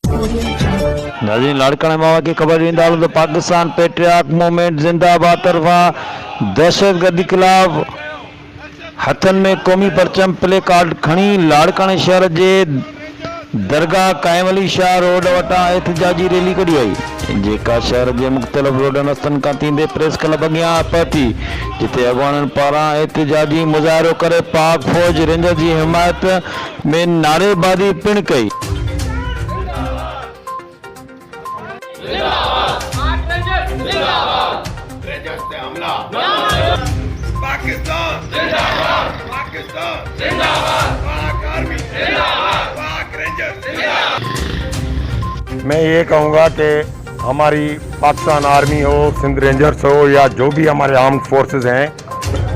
नाज़रीन, लाड़काना मावा की खबर ॾींदा हलूं त पाकिस्तान पेट्रियाट मूवमेंट जिंदाबाद तरफ़ा दहशतगर्दी खिलाफ़ हथनि में क़ौमी परचम प्ले कार्ड खणी लाड़काने शहर जे दरगाह कायम अली शाह रोड वटां एहतिजाजी रैली कढी वई, जेका शहर जे मुख़्तलिफ़ रोडनि रस्तनि खां थींदे प्रेस क्लब अॻियां पहुती, जिते अॻवाननि पारां एहतिजाजी मुज़ाहिरो करे पाक फ़ौज रेंजर जी हिमायत में नारेबाज़ी पिणु कई। पाकिस्तान जिंदाबाद, पाकिस्तान जिंदाबाद, पाक आर्मी जिंदाबाद, पाक रेंजर जिंदाबाद। मैं ये कहूँगा कि हमारी पाकिस्तान आर्मी हो, सिंध रेंजर्स हो या जो भी हमारे आर्म्ड फोर्सेस हैं,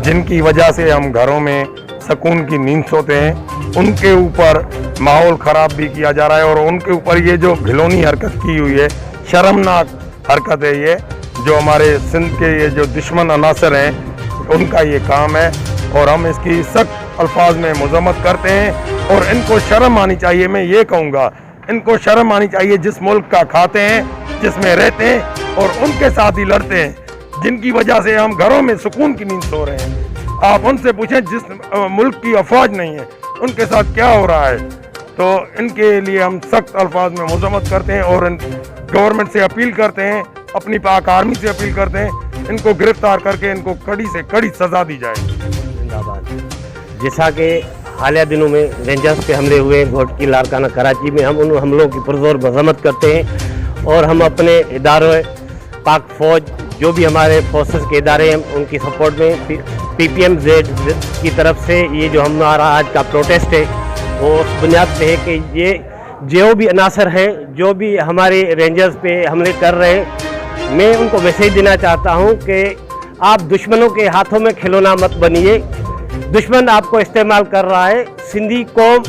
जिनकी वजह से हम घरों में सुकून की नींद सोते हैं, उनके ऊपर माहौल ख़राब भी किया जा रहा है। और उनके ऊपर ये जो घिनौनी हरकत की हुई है, शर्मनाक हरकत है ये, जो हमारे सिंध के ये जो दुश्मन अनासर हैं उनका ये काम है, और हम इसकी सख्त अल्फाज में मज़म्मत करते हैं। और इनको शर्म आनी चाहिए, मैं ये कहूँगा इनको शर्म आनी चाहिए, जिस मुल्क का खाते हैं, जिसमें रहते हैं और उनके साथ ही लड़ते हैं, जिनकी वजह से हम घरों में सुकून की नींद सो रहे हैं। आप उनसे पूछें जिस मुल्क की अफवाज नहीं है उनके साथ क्या हो रहा है। तो इनके लिए हम सख्त अल्फाज में मज़म्मत करते हैं और गवर्नमेंट से अपील करते हैं, अपनी पाक आर्मी से अपील करते हैं, इनको गिरफ्तार करके इनको कड़ी से कड़ी सज़ा दी जाए। जिंदाबाद। जैसा कि हालिया दिनों में रेंजर्स पे हमले हुए घोट की लाड़काना कराची में, हम उन हमलों की पुरजोर मज़म्मत करते हैं और हम अपने इदारों पाक फ़ौज जो भी हमारे फोर्सेस के इदारे हैं उनकी सपोर्ट में PPMZ की तरफ से ये जो हमारा आज का प्रोटेस्ट है वो उस बुनियाद पे है कि ये जो भी अनासर हैं, जो भी हमारे रेंजर्स पे हमले कर रहे हैं, मैं उनको मैसेज देना चाहता हूं कि आप दुश्मनों के हाथों में खिलौना मत बनिए। दुश्मन आपको इस्तेमाल कर रहा है। सिंधी कौम,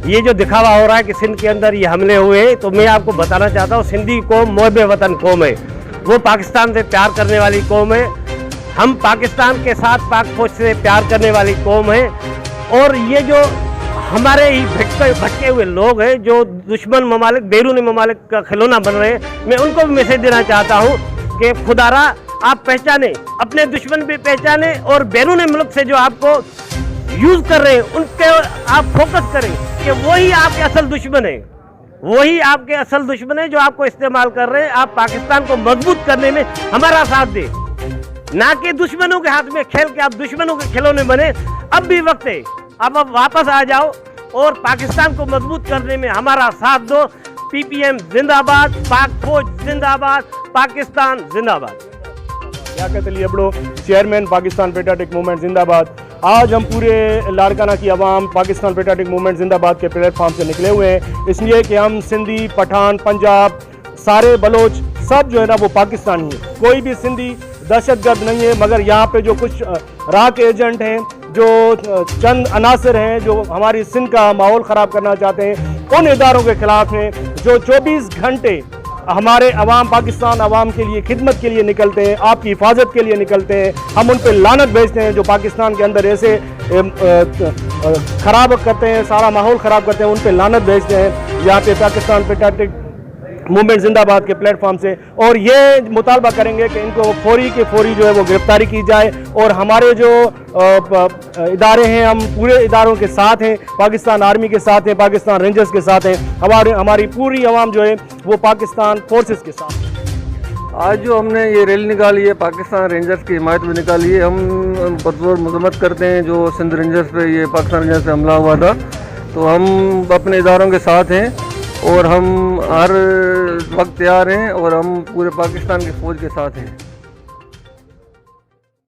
ये जो दिखावा हो रहा है कि सिंध के अंदर ये हमले हुए हैं, तो मैं आपको बताना चाहता हूं सिंधी कौम मोहब्बे वतन कौम है, वो पाकिस्तान से प्यार करने वाली कौम है। हम पाकिस्तान के साथ पाक फौज से प्यार करने वाली कौम है। और ये जो हमारे ही भटके हुए लोग हैं जो दुश्मन ममालिक, बैरूनी ममालिक का खिलौना बन रहे हैं, मैं उनको भी मैसेज देना चाहता हूँ कि खुदारा आप पहचाने, अपने दुश्मन भी पहचाने और बैरूनी मुल्क से जो आपको यूज़ कर रहे हैं उनके आप फोकस करें कि वही आपके असल दुश्मन है, वही आपके असल दुश्मन है जो आपको इस्तेमाल कर रहे हैं। आप पाकिस्तान को मजबूत करने में हमारा साथ दें, ना कि दुश्मनों के हाथ में खेल के आप दुश्मनों के खिलौने बने। अब भी वक्त है, अब वापस आ जाओ और पाकिस्तान को मजबूत करने में हमारा साथ दो। PPM जिंदाबाद, पाक फौज जिंदाबाद, पाकिस्तान जिंदाबाद। Liaquat Ali Abro, chairman Pakistan patriotic movement जिंदाबाद। आज हम पूरे लाड़काना की आवाम पाकिस्तान पेट्रियाटिक मूवमेंट जिंदाबाद के प्लेटफॉर्म से निकले हुए हैं, इसलिए कि हम सिंधी, पठान, पंजाब, सारे बलोच सब जो है ना वो पाकिस्तानी हैं। कोई भी सिंधी दहशतगर्द नहीं है, मगर यहाँ पे जो कुछ राह के एजेंट हैं, जो चंद अनासर हैं जो हमारी सिंध का माहौल ख़राब करना चाहते हैं, उन इदारों के ख़िलाफ़ हैं जो 24 घंटे हमारे अवाम, पाकिस्तान अवाम के लिए खिदमत के लिए निकलते हैं, आपकी हिफाजत के लिए निकलते हैं। हम उन पर लानत भेजते हैं जो पाकिस्तान के अंदर ऐसे ख़राब करते हैं, सारा माहौल ख़राब करते हैं, उन पर लानत भेजते हैं यहाँ पे पाकिस्तान पेट्रियाटिक मूवमेंट जिंदाबाद के प्लेटफॉर्म से। और ये मुतालबा करेंगे कि इनको फौरी के फौरी जो है वो गिरफ्तारी की जाए। और हमारे जो इदारे हैं, हम पूरे इदारों के साथ हैं, पाकिस्तान आर्मी के साथ हैं, पाकिस्तान रेंजर्स के साथ हैं, हमारी पूरी आवाम जो है वो पाकिस्तान फोर्सेस के साथ है। आज जो हमने ये रैली निकाली है पाकिस्तान रेंजर्स की हिमायत में निकाली है, हम पुरजोर मज़म्मत करते हैं जो सिंध रेंजर्स पे ये पाकिस्तान रेंजर्स से हमला हुआ था। तो हम अपने इदारों के साथ हैं और हम हर वक्त तैयार हैं और हम पूरे पाकिस्तान की फ़ौज के साथ हैं।